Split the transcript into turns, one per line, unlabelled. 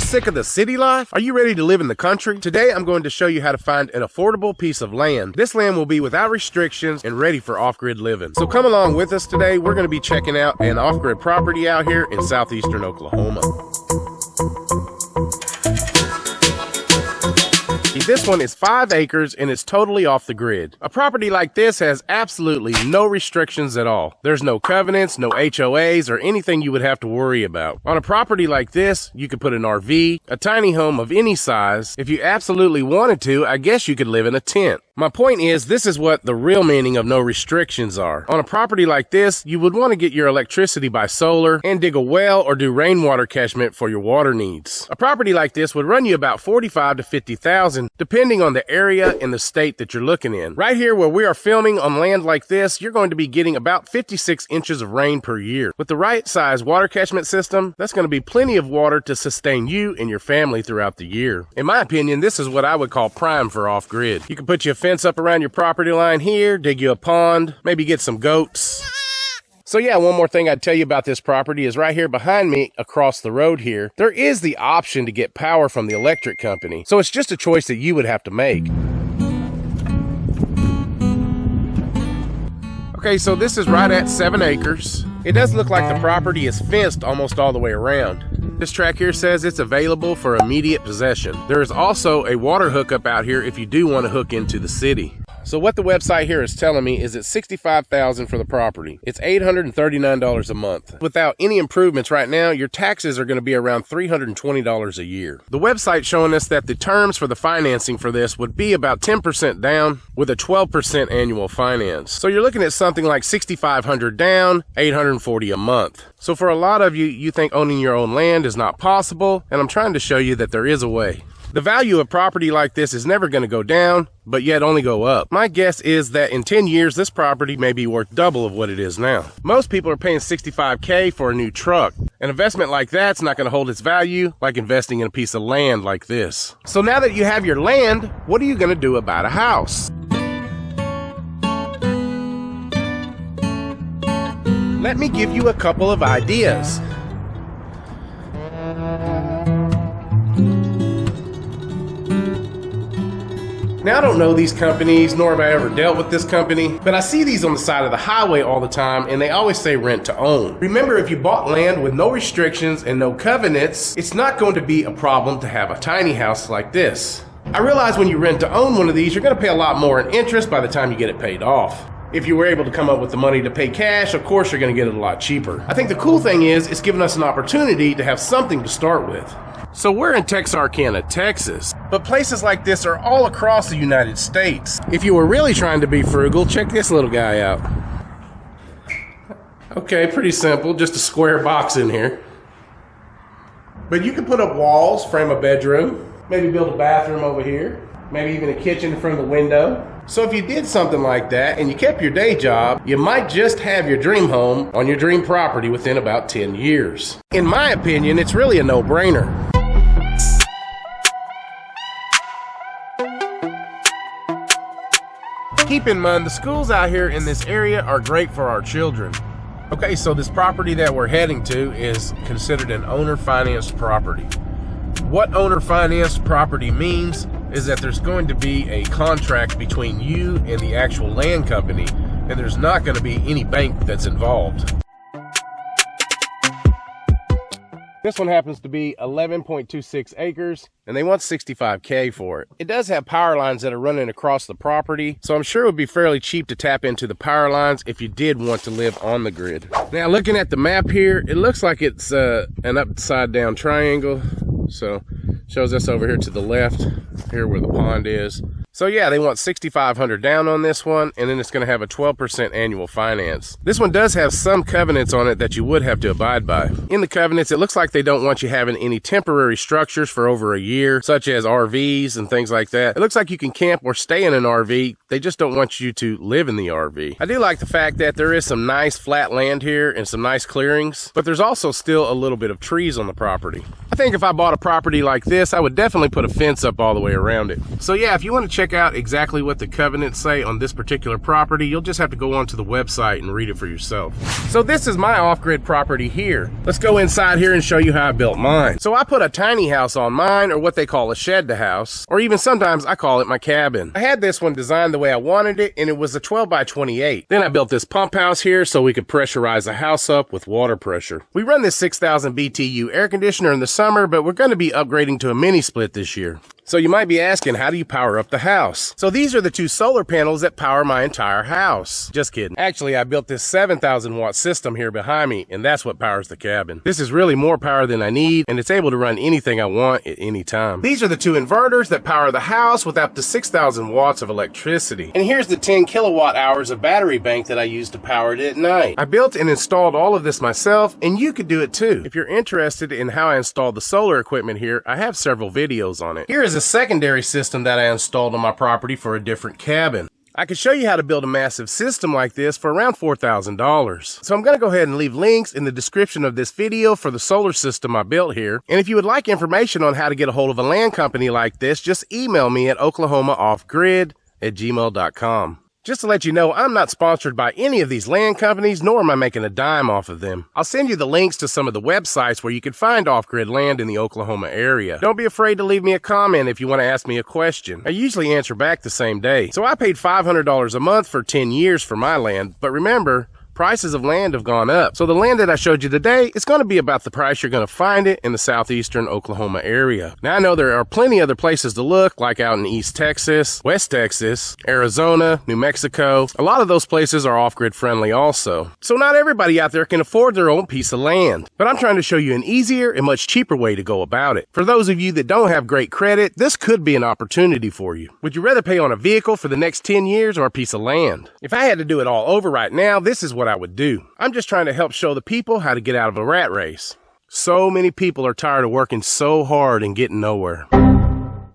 sick of the city life? Are you ready to live in the country? Today I'm going to show you how to find an affordable piece of land. This land will be without restrictions and ready for off-grid living. So come along with us today. We're going to be checking out an off-grid property out here in southeastern Oklahoma. This one is 5 acres and it's totally off the grid. A property like this has absolutely no restrictions at all. There's no covenants, no HOAs, or anything you would have to worry about. On a property like this, you could put an RV, a tiny home of any size. If you absolutely wanted to, I guess you could live in a tent. My point is, this is what the real meaning of no restrictions are. On a property like this, you would want to get your electricity by solar and dig a well or do rainwater catchment for your water needs. A property like this would run you about $45,000 to $50,000 depending on the area and the state that you're looking in. Right here where we are filming on land like this, you're going to be getting about 56 inches of rain per year. With the right size water catchment system, that's going to be plenty of water to sustain you and your family throughout the year. In my opinion, this is what I would call prime for off-grid. You can put your fence up around your property line here, dig you a pond, maybe get some goats. So yeah, one more thing I'd tell you about this property is right here behind me across the road here, there is the option to get power from the electric company. So it's just a choice that you would have to make. Okay, so this is right at 7 acres. It does look like the property is fenced almost all the way around. This track here says it's available for immediate possession. There is also a water hookup out here if you do want to hook into the city. So what the website here is telling me is it's $65,000 for the property. It's $839 a month. Without any improvements right now, your taxes are going to be around $320 a year. The website showing us that the terms for the financing for this would be about 10% down with a 12% annual finance. So you're looking at something like $6,500 down, $840 a month. So for a lot of you, you think owning your own land is not possible, and I'm trying to show you that there is a way. The value of property like this is never going to go down, but yet only go up. My guess is that in 10 years, this property may be worth double of what it is now. Most people are paying $65K for a new truck. An investment like that's not going to hold its value like investing in a piece of land like this. So now that you have your land, what are you going to do about a house? Let me give you a couple of ideas. Now, I don't know these companies, nor have I ever dealt with this company, but I see these on the side of the highway all the time, and they always say rent to own. Remember, if you bought land with no restrictions and no covenants, it's not going to be a problem to have a tiny house like this. I realize when you rent to own one of these, you're going to pay a lot more in interest by the time you get it paid off. If you were able to come up with the money to pay cash, of course you're going to get it a lot cheaper. I think the cool thing is, it's given us an opportunity to have something to start with. So we're in Texarkana, Texas, but places like this are all across the United States. If you were really trying to be frugal, check this little guy out. Okay, pretty simple, just a square box in here. But you could put up walls, frame a bedroom, maybe build a bathroom over here, maybe even a kitchen in front of the window. So if you did something like that and you kept your day job, you might just have your dream home on your dream property within about 10 years. In my opinion, it's really a no-brainer. Keep in mind, the schools out here in this area are great for our children. Okay, so this property that we're heading to is considered an owner-financed property. What owner-financed property means is that there's going to be a contract between you and the actual land company, and there's not going to be any bank that's involved. This one happens to be 11.26 acres, and they want $65K for it. It does have power lines that are running across the property, so I'm sure it would be fairly cheap to tap into the power lines if you did want to live on the grid. Now, looking at the map here, it looks like it's an upside down triangle. So shows us over here to the left, here where the pond is. So yeah, they want $6,500 down on this one, and then it's going to have a 12% annual finance. This one does have some covenants on it that you would have to abide by. In the covenants, it looks like they don't want you having any temporary structures for over a year, such as RVs and things like that. It looks like you can camp or stay in an RV. They just don't want you to live in the RV. I do like the fact that there is some nice flat land here and some nice clearings, but there's also still a little bit of trees on the property. I think if I bought a property like this, I would definitely put a fence up all the way around it. So yeah, if you want to check check out exactly what the covenants say on this particular property, you'll just have to go onto the website and read it for yourself. So this is my off-grid property here. Let's go inside here and show you how I built mine. So I put a tiny house on mine, or what they call a shed to house, or even sometimes I call it my cabin. I had this one designed the way I wanted it, and it was a 12 by 28. Then I built this pump house here so we could pressurize the house up with water pressure. We run this 6,000 BTU air conditioner in the summer, but we're going to be upgrading to a mini split this year. So you might be asking, how do you power up the house? So these are the 2 solar panels that power my entire house. Just kidding. Actually, I built this 7,000 watt system here behind me, and that's what powers the cabin. This is really more power than I need, and it's able to run anything I want at any time. These are the 2 inverters that power the house with up to 6,000 watts of electricity. And here's the 10 kilowatt hours of battery bank that I use to power it at night. I built and installed all of this myself, and you could do it too. If you're interested in how I installed the solar equipment here, I have several videos on it. Here is a secondary system that I installed on my property for a different cabin. I could show you how to build a massive system like this for around $4,000. So I'm going to go ahead and leave links in the description of this video for the solar system I built here. And if you would like information on how to get a hold of a land company like this, just email me at oklahomaoffgrid@gmail.com. Just to let you know, I'm not sponsored by any of these land companies, nor am I making a dime off of them. I'll send you the links to some of the websites where you can find off-grid land in the Oklahoma area. Don't be afraid to leave me a comment if you want to ask me a question. I usually answer back the same day. So I paid $500 a month for 10 years for my land, but remember, prices of land have gone up. So the land that I showed you today is going to be about the price you're going to find it in the southeastern Oklahoma area. Now I know there are plenty other places to look, like out in East Texas, West Texas, Arizona, New Mexico. A lot of those places are off-grid friendly also. So not everybody out there can afford their own piece of land. But I'm trying to show you an easier and much cheaper way to go about it. For those of you that don't have great credit, this could be an opportunity for you. Would you rather pay on a vehicle for the next 10 years or a piece of land? If I had to do it all over right now, this is what I would do. I'm just trying to help show the people how to get out of a rat race. So many people are tired of working so hard and getting nowhere.